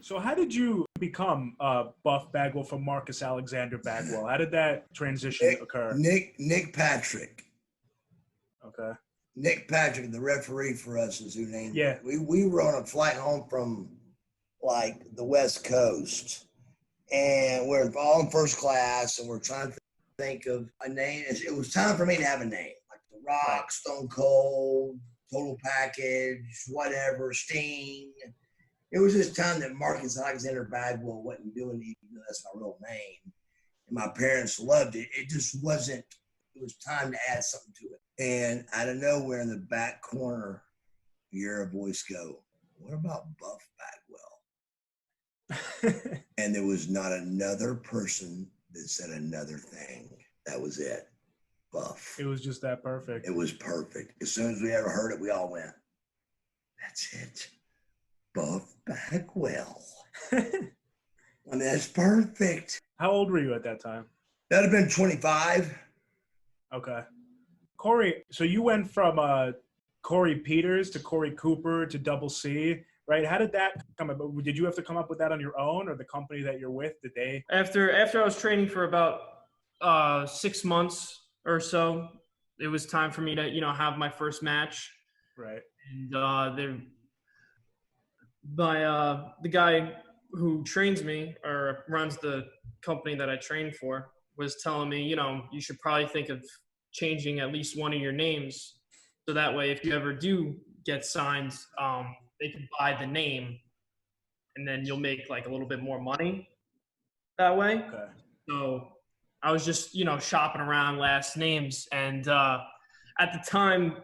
So how did you become Buff Bagwell from Marcus Alexander Bagwell? How did that transition occur? Nick Patrick. Okay. Nick Patrick, the referee for us, is who named Yeah. it. We were on a flight home from like the West Coast, and we're all in first class, and we're trying to think of a name. It was time for me to have a name, like The Rock, Stone Cold, Total Package, whatever, Sting. It was just time that Marcus Alexander Bagwell wasn't doing it, even though that's my real name. And my parents loved it. It just wasn't, it was time to add something to it. And out of nowhere in the back corner, you hear a voice go, "What about Buff Bagwell?" And there was not another person that said another thing. That was it. Buff. It was just that perfect. It was perfect. As soon as we ever heard it, we all went, "That's it. Buff Bagwell." I mean, that's perfect. How old were you at that time? That'd have been 25. Okay. Corey, so you went from Corey Peters to Corey Cooper to Double C, right? How did that come about? Did you have to come up with that on your own, or the company that you're with, did they? After I was training for about 6 months or so, it was time for me to, have my first match. Right. And the guy who trains me or runs the company that I train for was telling me, you should probably think of changing at least one of your names, so that way if you ever do get signed, they can buy the name, and then you'll make like a little bit more money that way. Okay. So I was just shopping around last names, and at the time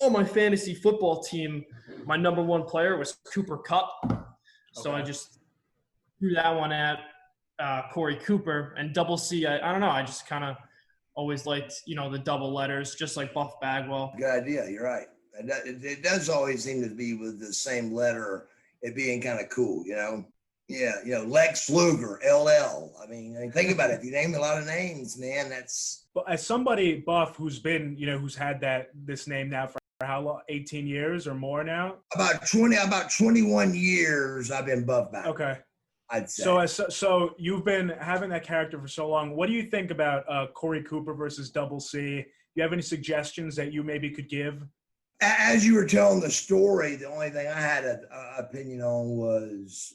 on my fantasy football team, my number one player was Cooper Kupp. So I just threw that one at Corey Cooper. And Double C, I don't know, I just kind of always liked, the double letters, just like Buff Bagwell. Good idea. You're right. It does always seem to be with the same letter, it being kind of cool, Yeah, Lex Luger, LL. I mean, think about it. If you name a lot of names, man, that's. But as somebody, Buff, who's been, who's had this name now for how long? 18 years or more now? About 21 years I've been Buff Bagwell. Okay. I'd say. So you've been having that character for so long. What do you think about Corey Cooper versus Double C? Do you have any suggestions that you maybe could give? As you were telling the story, the only thing I had an opinion on was,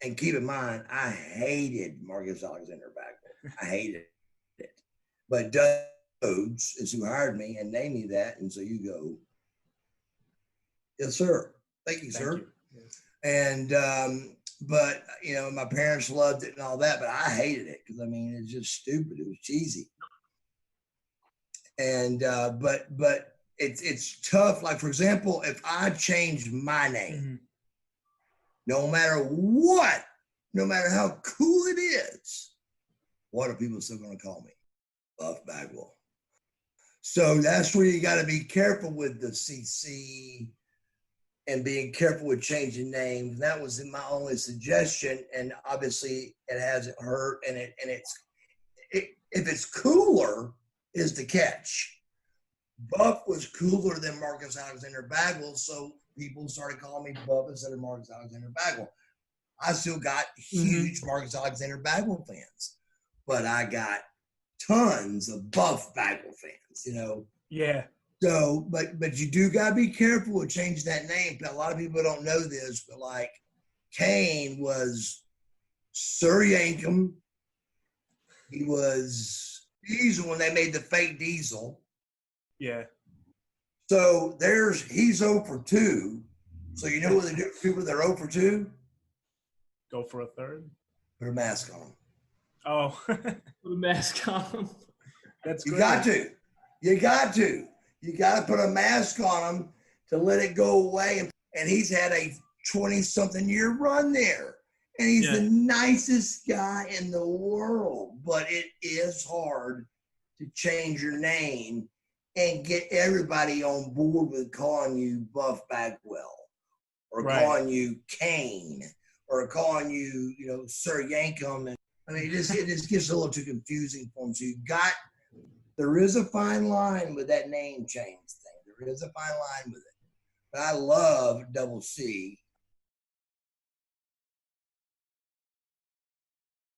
and keep in mind, I hated Marcus Alexander Bagwell. I hated it. But Doug Rhodes is who hired me and named me that. And so you go, "Yes, sir. Thank you, sir." You. Yes. And, but, my parents loved it and all that, but I hated it because, it's just stupid. It was cheesy. And, but it's tough. Like, for example, if I changed my name, no matter what, no matter how cool it is, what are people still going to call me? Buff Bagwell. So that's where you got to be careful with the CC and being careful with changing names. That was my only suggestion, and obviously it hasn't hurt. And if it's cooler, is the catch. Buff was cooler than Marcus Alexander Bagwell, so people started calling me Buff instead of Marcus Alexander Bagwell. I still got huge Marcus Alexander Bagwell fans, but I got tons of Buff Bagwell fans, Yeah. So, but you do gotta be careful with changing that name. A lot of people don't know this, but like Kane was Sir Yankum. He was Diesel when they made the fake Diesel. Yeah. So he's 0 for 2. So you know what they do for people that are 0 for 2? Go for a third. Put a mask on them. Oh. Put a mask on. That's You great. got to. You got to. You got to put a mask on him to let it go away. And he's had a 20-something year run there. And he's the nicest guy in the world. But it is hard to change your name and get everybody on board with calling you Buff Bagwell or calling you Kane or calling you, Sir Yankum. And it just gets a little too confusing for them. So there is a fine line with that name change thing. There is a fine line with it. But I love Double C